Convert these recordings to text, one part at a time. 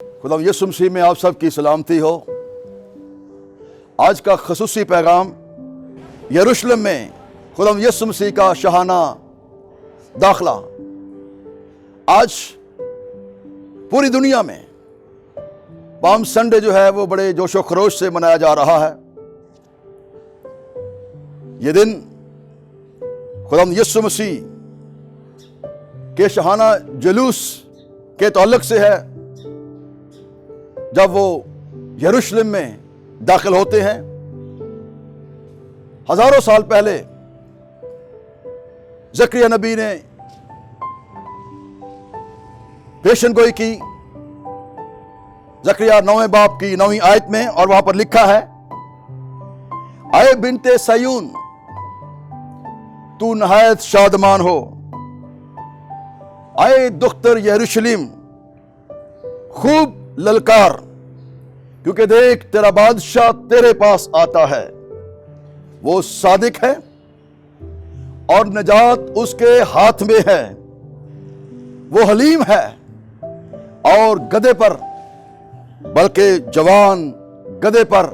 खुदा यीशु मसीह में आप सब की सलामती हो। आज का खसूसी पैगाम यरूशलेम में खुदा यीशु मसीह का शाहाना दाखला आज पूरी दुनिया में पाम संडे जो है वो बड़े जोशो खरोश से मनाया जा रहा है। ये दिन खुदा यीशु मसीह के शाहाना जुलूस के ताल्लुक से है, जब वो यरूशलेम में दाखिल होते हैं। हजारों साल पहले ज़करिया नबी ने पेशन गोई की, ज़करिया 9वें बाब की 9वीं आयत में, और वहां पर लिखा है, आए बिनते सयून तू नहायत शादमान हो, आए दुख्तर यरूशलेम खूब ललकार, क्योंकि देख तेरा बादशाह तेरे पास आता है। वो सादिक है और नजात उसके हाथ में है। वो हलीम है और गधे पर, बल्कि जवान गधे पर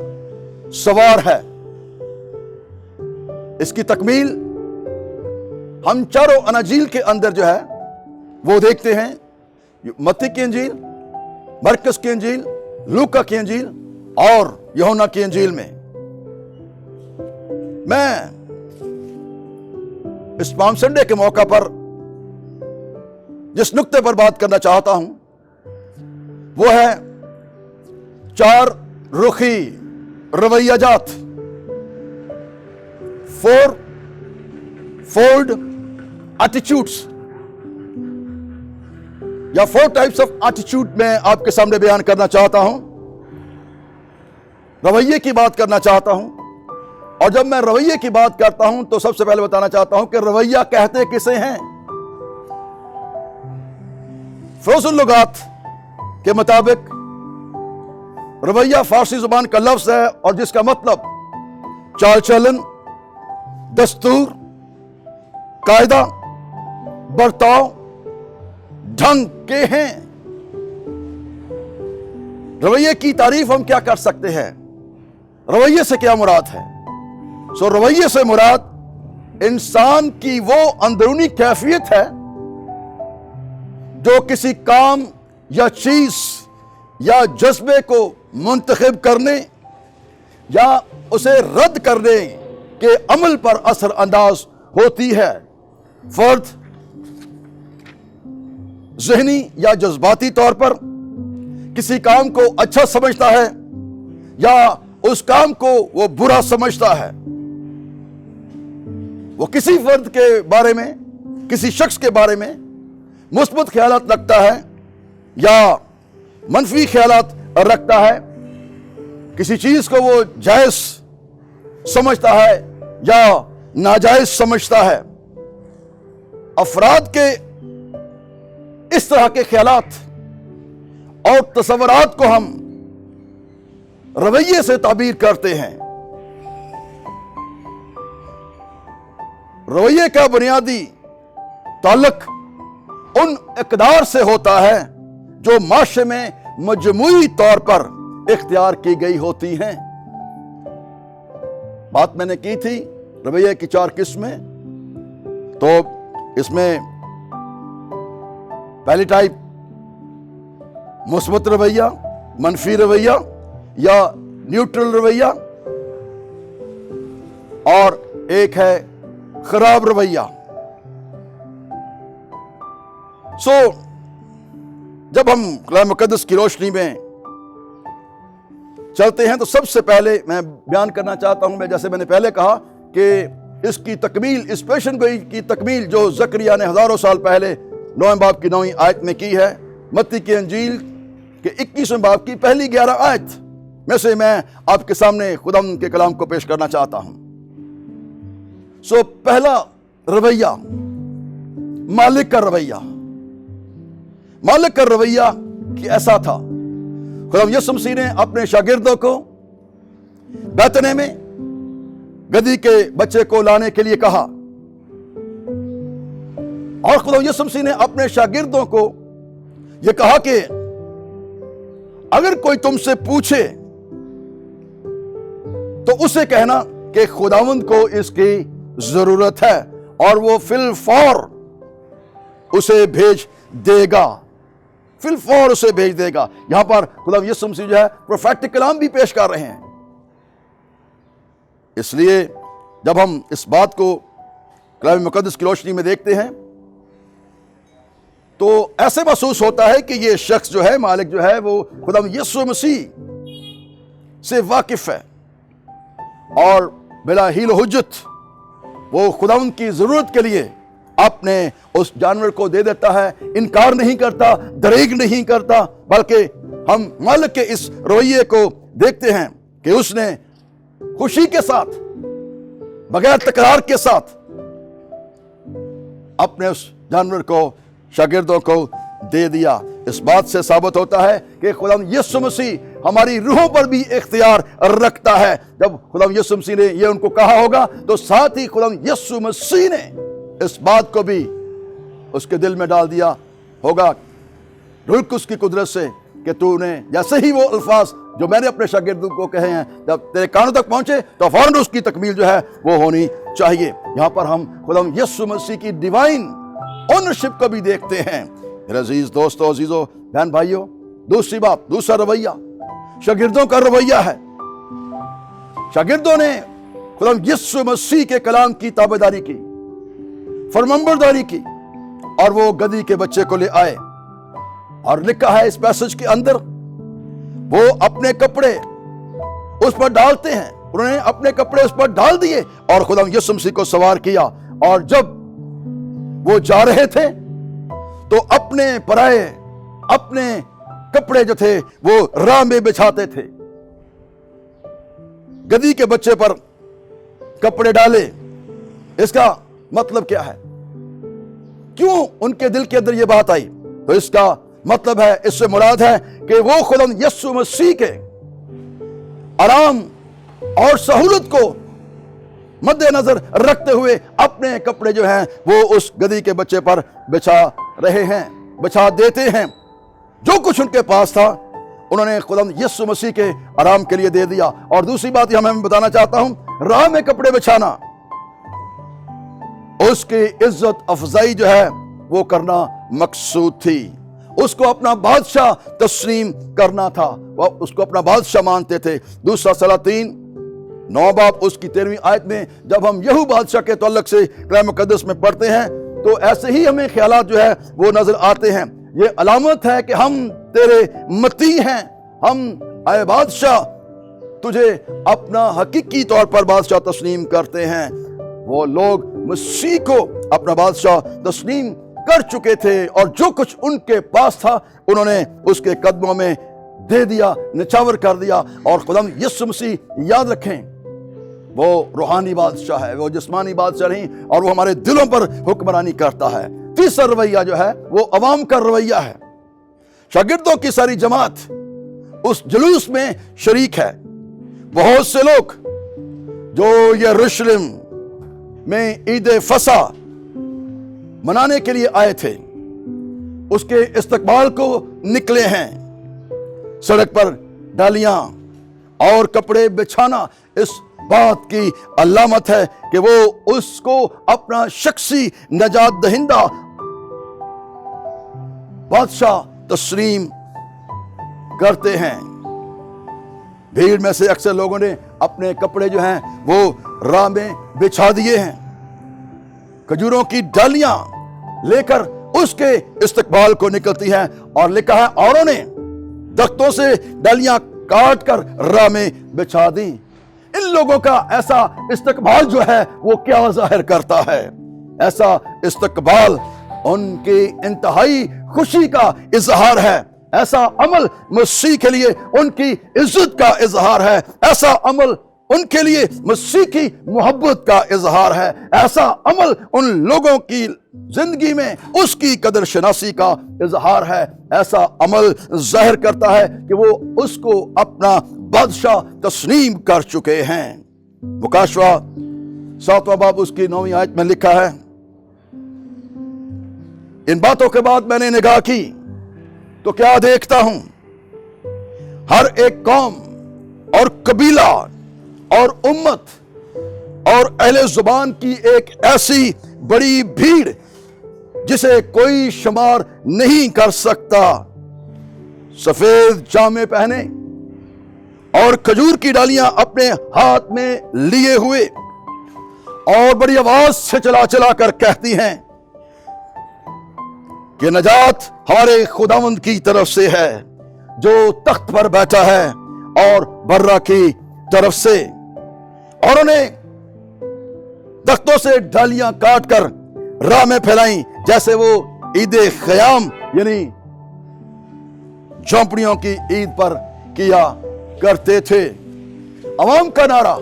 सवार है। इसकी तकमील हम चारों अनाजील के अंदर जो है वो देखते हैं। मत्ती की इंजील, मरकस की इंजील, लूका की इंजील और यूहन्ना की इंजील में। मैं इस पाम संडे के मौका पर जिस नुक्ते पर बात करना चाहता हूं वो है चार रुखी रवैयाजात, फोर फोल्ड एटीट्यूड्स, या 4 टाइप्स ऑफ एटीट्यूड मैं आपके सामने बयान करना चाहता हूं। रवैये की बात करना चाहता हूं, और जब मैं रवैये की बात करता हूं तो सबसे पहले बताना चाहता हूं कि रवैया कहते किसे हैं। फरोजुल लुगात के मुताबिक रवैया फारसी जुबान का लफ्ज है और जिसका मतलब चाल चलन, दस्तूर, कायदा, बर्ताव, ढंग के हैं। रवैये की तारीफ हम क्या कर सकते हैं? रवैये से क्या मुराद है? रवैये से मुराद इंसान की वो अंदरूनी कैफियत है जो किसी काम या चीज या जज्बे को मुंतखब करने या उसे रद्द करने के अमल पर असर अंदाज होती है। फर्द ज़हनी या जज्बाती तौर पर किसी काम को अच्छा समझता है या उस काम को वो बुरा समझता है। वो किसी फर्द के बारे में, किसी शख्स के बारे में मुस्बत ख्यालात रखता है या मनफी ख्यालात रखता है। किसी चीज को वो जायज समझता है या नाजायज समझता है। अफराद के इस तरह के ख्यालात और तसव्वुरात को हम रवैये से ताबीर करते हैं। रवैये का बुनियादी ताल्लुक उन इक़दार से होता है जो माशरे में मजमूई तौर पर इख्तियार की गई होती हैं। बात मैंने की थी रवैये की 4 किस्में। तो इसमें पहली टाइप मुस्बत रवैया, मनफी रवैया या न्यूट्रल रवैया, और एक है खराब रवैया। जब हम कलाम मुक़द्दस की रोशनी में चलते हैं तो सबसे पहले मैं बयान करना चाहता हूं, जैसे मैंने पहले कहा कि इसकी तकमील, इस पेशन गोई की तकमील जो ज़करिया ने हजारों साल पहले 9वें बाब की 9वीं आयत में की है। मत्ती की इंजील के 21वें बाब की पहली 11 आयत में से मैं आपके सामने खुदावंद के कलाम को पेश करना चाहता हूं। पहला रवैया मालिक का रवैया। मालिक का रवैया कि ऐसा था, खुदा यीशु मसीह ने अपने शागिर्दों को बैतने में गधी के बच्चे को लाने के लिए कहा, और खुदा यीशु मसीह ने अपने शागिर्दों को यह कहा कि अगर कोई तुमसे पूछे तो उसे कहना कि खुदावंद को इसकी जरूरत है और वो फिल फौर उसे भेज देगा। फिल फौर उसे भेज देगा। यहां पर खुदा यीशु मसीह जो है प्रोफेटिक कलाम भी पेश कर रहे हैं। इसलिए जब हम इस बात को कलाम मुकद्दस की रोशनी में देखते हैं तो ऐसे महसूस होता है कि ये शख्स जो है, मालिक जो है, वो खुदा यीशु मसीह से वाकिफ है और बिला हील हुज्जत वो खुदा की जरूरत के लिए अपने उस जानवर को दे देता है। इनकार नहीं करता, दरेग नहीं करता, बल्कि हम मालिक के इस रवैये को देखते हैं कि उसने खुशी के साथ, बगैर तकरार के साथ अपने उस जानवर को शागिर्दों को दे दिया। इस बात से साबित होता है कि खुदा यीशु मसीह हमारी रूहों पर भी इख्तियार रखता है। जब खुदा यीशु मसीह ने ये उनको कहा होगा तो साथ ही खुदा यीशु मसीह ने इस बात को भी उसके दिल में डाल दिया होगा रूह कुद्स की कुदरत से कि तूने जैसे ही वो अल्फाज जो मैंने अपने शागिर्दों को कहे हैं जब तेरे कानों तक पहुंचे तो फौरन उसकी तकमील जो है वो होनी चाहिए। यहाँ पर हम खुदा यीशु मसीह की डिवाइन ओनरशिप को भी देखते हैं। मेरे अजीज दोस्तों, अजीजों, बहन भाइयों, दूसरी बात, दूसरा रवैया शागिर्दों का रवैया है। शागिर्दों ने खुदा यीशु मसीह के कलाम की ताबेदारी की, फरमाबरदारी की और वो गधी के बच्चे को ले आए। और लिखा है इस पैसेज के अंदर वो अपने कपड़े उस पर डालते हैं। उन्होंने अपने कपड़े उस पर डाल दिए और खुदा यीशु मसीह को सवार किया। और जब वो जा रहे थे तो अपने पराए अपने कपड़े जो थे वो राह में बिछाते थे। गधी के बच्चे पर कपड़े डाले, इसका मतलब क्या है? क्यों उनके दिल के अंदर ये बात आई? तो इसका मतलब है, इससे मुराद है कि वो खुदा यीशु मसीह के आराम और सहूलत को मद्देनजर रखते हुए अपने कपड़े जो हैं वो उस गधी के बच्चे पर बिछा रहे हैं, बिछा देते हैं। जो कुछ उनके पास था उन्होंने खुदा यीशु मसीह के आराम के लिए दे दिया। और दूसरी बात यहां मैं बताना चाहता हूं, राह में कपड़े बिछाना उसकी इज्जत अफजाई जो है वो करना मकसूद थी। उसको अपना बादशाह तस्लीम करना था, वो उसको अपना बादशाह मानते थे। दूसरा सलातीन 9 बाब उसकी 13वीं आयत में जब हम यहू बादशाह के तल्लुक से कलाम मुकद्दस में पढ़ते हैं तो ऐसे ही हमें ख्यालात जो है वो नजर आते हैं। ये अलामत है कि हम तेरे मती हैं, हम आए बादशाह तुझे अपना हकीकी तौर पर बादशाह तस्लीम करते हैं। वो लोग मसीह को अपना बादशाह तस्लीम कर चुके थे और जो कुछ उनके पास था उन्होंने उसके कदमों में दे दिया, निछावर कर दिया। और खुदा यीशु मसीह, याद रखें, वो रूहानी बादशाह है, वो जिस्मानी बादशाह नहीं, और वो हमारे दिलों पर हुक्मरानी करता है। तीसरा रवैया जो है वो अवाम का रवैया है। शागिर्दों की सारी जमात उस जुलूस में शरीक है। बहुत से लोग जो यरूशलेम में ईद फसा मनाने के लिए आए थे उसके इस्तकबाल को निकले हैं। सड़क पर डालियां और कपड़े बिछाना इस बात की अलामत है कि वो उसको अपना शख्सी नजात दहिंदा बादशाह तस्लीम करते हैं। भीड़ में से अक्सर लोगों ने अपने कपड़े जो हैं वो राह में बिछा दिए हैं। खजूरों की डालियां लेकर उसके इस्तकबाल को निकलती हैं और लिखा है औरों ने दख्तों से डालियां काट कर राह में बिछा दी। इन लोगों का ऐसा इस्तकबाल जो है वो क्या जाहिर करता है? ऐसा इस्तकबाल उनकी इंतहाई खुशी का इजहार है। ऐसा अमल मसीह के लिए उनकी इज्जत का इजहार है। ऐसा अमल उनके लिए मसीह की मोहब्बत का इजहार है। ऐसा अमल उन लोगों की जिंदगी में उसकी कदर शनासी का इजहार है। ऐसा अमल जाहिर करता है कि वो उसको अपना बादशाह तस्लीम कर चुके हैं। मुकाशवा 7वां बाब उसकी 9वीं आयत में लिखा है, इन बातों के बाद मैंने निगाह की तो क्या देखता हूं, हर एक कौम और कबीला और उम्मत और अहले जुबान की एक ऐसी बड़ी भीड़ जिसे कोई शुमार नहीं कर सकता, सफेद जामे पहने और खजूर की डालियां अपने हाथ में लिए हुए और बड़ी आवाज से चला चला कर कहती हैं कि नजात हमारे खुदावंद की तरफ से है जो तख्त पर बैठा है और बर्रा की तरफ से। और उन्हें तख्तों से डालियां काट कर राह में फैलाई जैसे वो ईद ख़याम यानी झोंपड़ियों की ईद पर किया करते थे। अवाम का नारा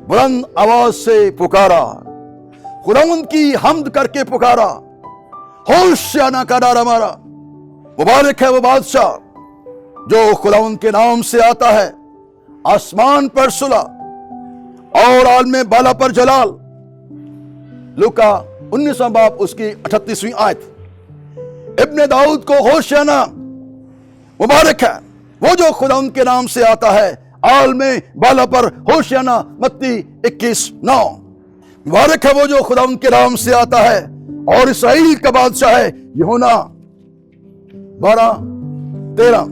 बुलंद आवाज से पुकारा, खुदावंद की हम्द करके पुकारा, होशियाना का नारा मारा। मुबारक है वो बादशाह जो खुदावंद के नाम से आता है। आसमान पर सुला और आलम बाला पर जलाल। लूका 19वां बाब उसकी 38वीं आयत। इब्ने दाऊद को होशियाना, मुबारक है वो जो खुदावंद के नाम से आता है। आलम बाला पर होशियाना, मत्ती 21:9। मुबारक है वो जो खुदावंद के नाम से आता है और इसराइल का बादशाह है। यूहन्ना 12:13।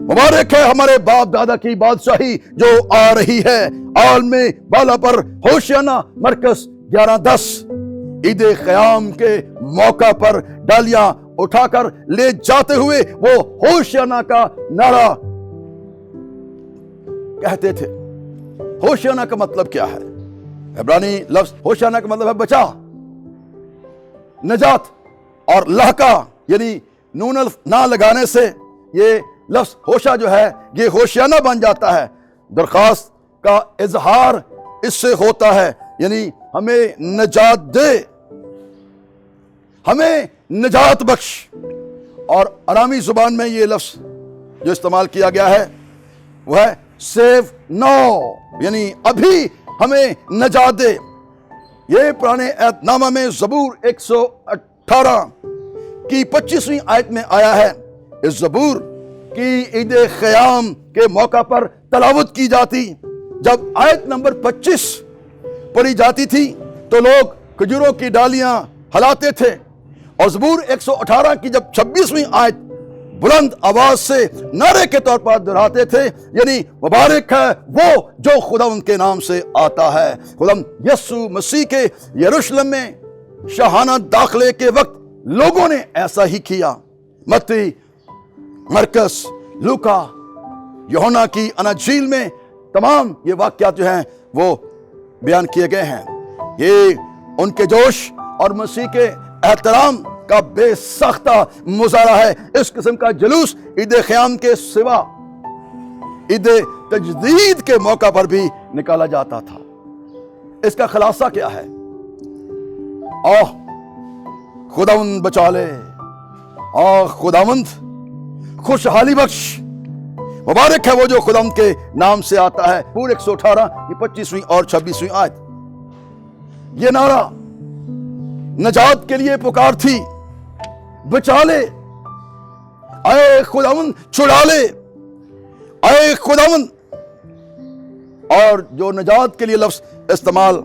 मुबारक है हमारे बाप दादा की बादशाही जो आ रही है। आलम बाला पर होशियाना, मरकस 11:10। ईद क़याम के मौका पर डालियां उठाकर ले जाते हुए वो होशियाना का नारा कहते थे। होशियाना का मतलब क्या है? इब्रानी लफ्ज होशियाना का मतलब है बचा, नजात। और लहका यानी नून अल्फ ना लगाने से ये लफ्ज होशा जो है ये होशियाना बन जाता है। दरखास्त का इजहार इससे होता है, यानी हमें नजात दे, हमें नजात बख्श। और अरामी जुबान में ये लफ्ज जो इस्तेमाल किया गया है वह है सेव नाउ, यानी अभी हमें नजात दे। ये पुराने अहदनामा में ज़बूर 118 की 25वीं आयत में आया है। इस ज़बूर की ईद ख़याम के मौका पर तलावत की जाती। जब आयत नंबर 25 पढ़ी जाती थी तो लोग खजूरों की डालियां हलाते थे। और ज़बूर 118 की जब 26वीं आयत बुलंद आवाज से नारे के तौर पर दोहराते थे, यानी मुबारक है वो जो खुदावंद के नाम से आता है। खुदावंद यीशु मसीह के यरूशलेम में शाहाना दाखिले के वक्त लोगों ने ऐसा ही किया। मत्ती, मरकस, लूका, यूहन्ना की अनाजील में तमाम ये वाक़यात जो हैं वो बयान किए गए हैं। ये उनके जोश और मसीह के एहतराम का बेसाख्ता मुजाहरा है। इस किस्म का जुलूस ईद ख़याम के सिवा ईद तजदीद के मौका पर भी निकाला जाता था। इसका खुलासा क्या है? आह खुदावंद बचा ले, आह खुदावंद खुशहाली बख्श। मुबारक है वो जो खुदावंद के नाम से आता है। पूरे 118 की 25वीं और 26वीं आयत। ये नारा नजात के लिए पुकार थी। बचा ले, आए खुदावंद छुड़ा ले, आए खुदावंद। और जो नजात के लिए लफ्ज इस्तेमाल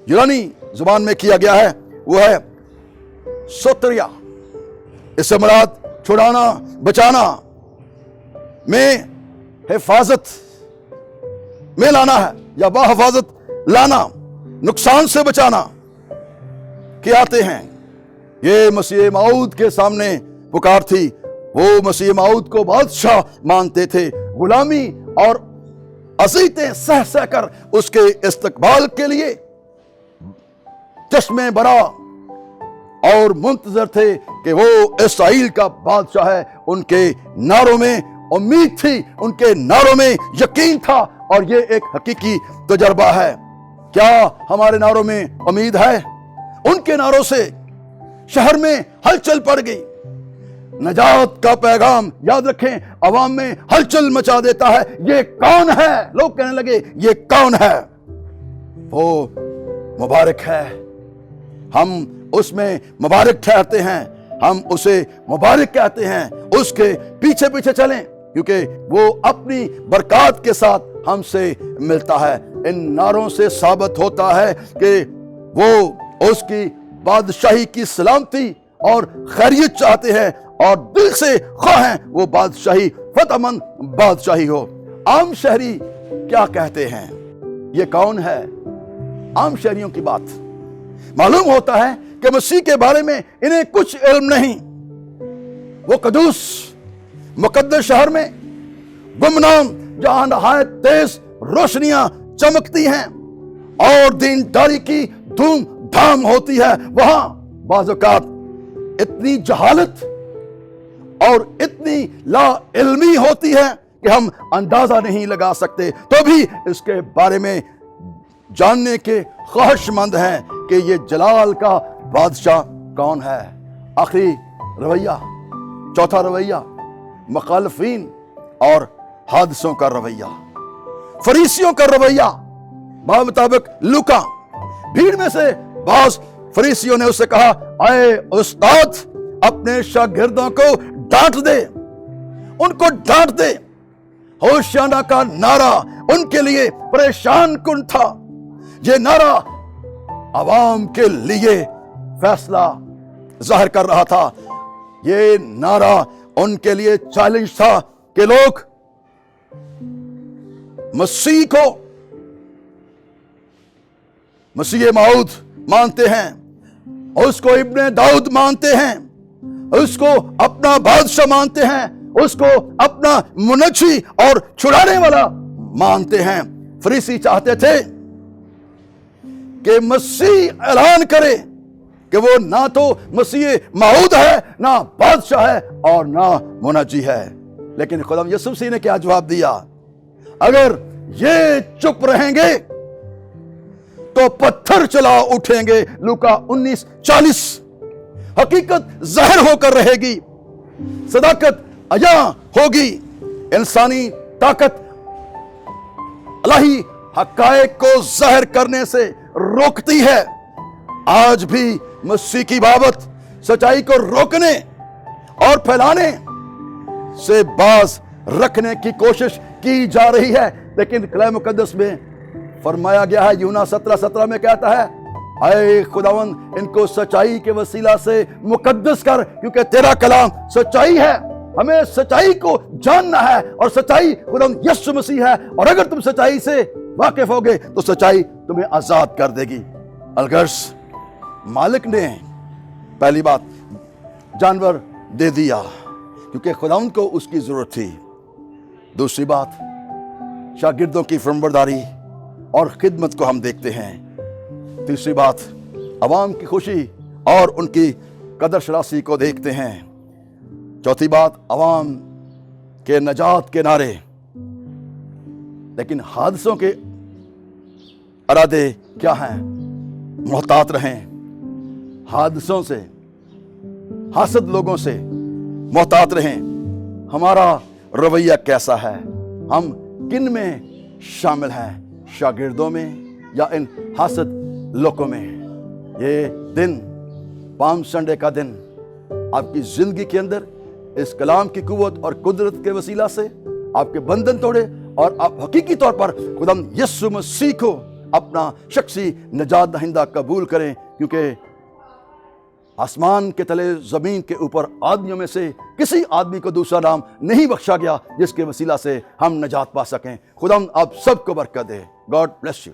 यूनानी जुबान में किया गया है वो है सोतरिया। इससे मुराद छुड़ाना, बचाना, में हिफाजत में लाना है या बाहिफाजत लाना, नुकसान से बचाना के आते हैं। ये मसीह मऊद के सामने पुकार थी। वो मसीह मऊद को बादशाह मानते थे। गुलामी और अज़ीतें सह सह कर उसके इस्तकबाल के लिए चश्मे बरा और मुंतजर थे कि वो इसराइल का बादशाह है। उनके नारों में उम्मीद थी, उनके नारों में यकीन था, और ये एक हकीकी तजर्बा है। क्या हमारे नारों में उम्मीद है? उनके नारों से शहर में हलचल पड़ गई। नजात का पैगाम, याद रखें, अवाम में हलचल मचा देता है। ये कौन है? लोग कहने लगे ये कौन है? वो मुबारक है, हम उसमें मुबारक ठहरते हैं। ہم اسے مبارک کہتے ہیں، اس کے پیچھے پیچھے چلیں، کیونکہ وہ اپنی برکات کے ساتھ ہم سے ملتا ہے۔ ان نعروں سے ثابت ہوتا ہے کہ وہ اس کی بادشاہی کی سلامتی اور خیریت چاہتے ہیں، اور دل سے خواہیں وہ بادشاہی فتح مند بادشاہی ہو۔ عام شہری کیا کہتے ہیں؟ یہ کون ہے؟ عام شہریوں کی بات معلوم ہوتا ہے کہ مسیح کے بارے میں انہیں کچھ علم نہیں۔ وہ قدوس مقدس شہر میں گمنام جہاں نہایت تیز روشنیاں چمکتی ہیں اور دینداری کی دھوم دھام ہوتی ہے، وہاں بعض اوقات اتنی جہالت اور اتنی لا علمی ہوتی ہے کہ ہم اندازہ نہیں لگا سکتے، تو بھی اس کے بارے میں جاننے کے خواہش مند ہیں کہ یہ جلال کا بادشاہ کون ہے۔ آخری رویہ، چوتھا رویہ، مخالفین اور حادثوں کا رویہ، فریسیوں کا رویہ۔ مطابق لوکا، بھیڑ میں سے بعض فریسیوں نے اس سے کہا، اے استاد، اپنے شاگردوں کو ڈانٹ دے، ان کو ڈانٹ دے۔ ہوشیانہ کا نعرہ ان کے لیے پریشان کن تھا۔ یہ نعرہ عوام کے لیے فیصلہ ظاہر کر رہا تھا۔ یہ نعرہ ان کے لیے چیلنج تھا کہ لوگ مسیح کو مسیح موعود مانتے ہیں، اس کو ابن داؤد مانتے ہیں، اس کو اپنا بادشاہ مانتے ہیں، اس کو اپنا منجی اور چھڑانے والا مانتے ہیں۔ فریسی چاہتے تھے کہ مسیح اعلان کرے کہ وہ نہ تو مسیح موعود ہے، نہ بادشاہ ہے، اور نہ منجی ہے۔ لیکن خدا یسوع مسیح نے کیا جواب دیا؟ اگر یہ چپ رہیں گے تو پتھر چلا اٹھیں گے۔ لوکا 19:40۔ حقیقت ظاہر ہو کر رہے گی، صداقت عیاں ہوگی۔ انسانی طاقت الہی حقائق کو ظاہر کرنے سے روکتی ہے۔ آج بھی مسیح کی بابت سچائی کو روکنے اور پھیلانے سے باز رکھنے کی کوشش کی جا رہی ہے، لیکن کلام مقدس میں فرمایا گیا ہے، یونا 17:17 میں کہتا ہے، اے خداوند ان کو سچائی کے وسیلہ سے مقدس کر، کیونکہ تیرا کلام سچائی ہے۔ ہمیں سچائی کو جاننا ہے، اور سچائی خداوند یسوع مسیح ہے، اور اگر تم سچائی سے واقف ہوگے تو سچائی تمہیں آزاد کر دے گی۔ الغرض مالک نے پہلی بات جانور دے دیا کیونکہ خداوند کو اس کی ضرورت تھی۔ دوسری بات شاگردوں کی فرمانبرداری اور خدمت کو ہم دیکھتے ہیں۔ تیسری بات عوام کی خوشی اور ان کی قدر شناسی کو دیکھتے ہیں۔ چوتھی بات عوام کے نجات کے نعرے، لیکن حادثوں کے ارادے کیا ہیں؟ محتاط رہیں حادثوں سے، حاسد لوگوں سے محتاط رہیں۔ ہمارا رویہ کیسا ہے؟ ہم کن میں شامل ہیں؟ شاگردوں میں یا ان حاسد لوگوں میں؟ یہ دن، پام سنڈے کا دن، آپ کی زندگی کے اندر اس کلام کی قوت اور قدرت کے وسیلہ سے آپ کے بندھن توڑے، اور آپ حقیقی طور پر خدا یسوع مسیح کو اپنا شخصی نجات دہندہ قبول کریں، کیونکہ آسمان کے تلے زمین کے اوپر آدمیوں میں سے کسی آدمی کو دوسرا نام نہیں بخشا گیا جس کے وسیلہ سے ہم نجات پا سکیں۔ خدا آپ سب کو برکت دے۔ God bless you.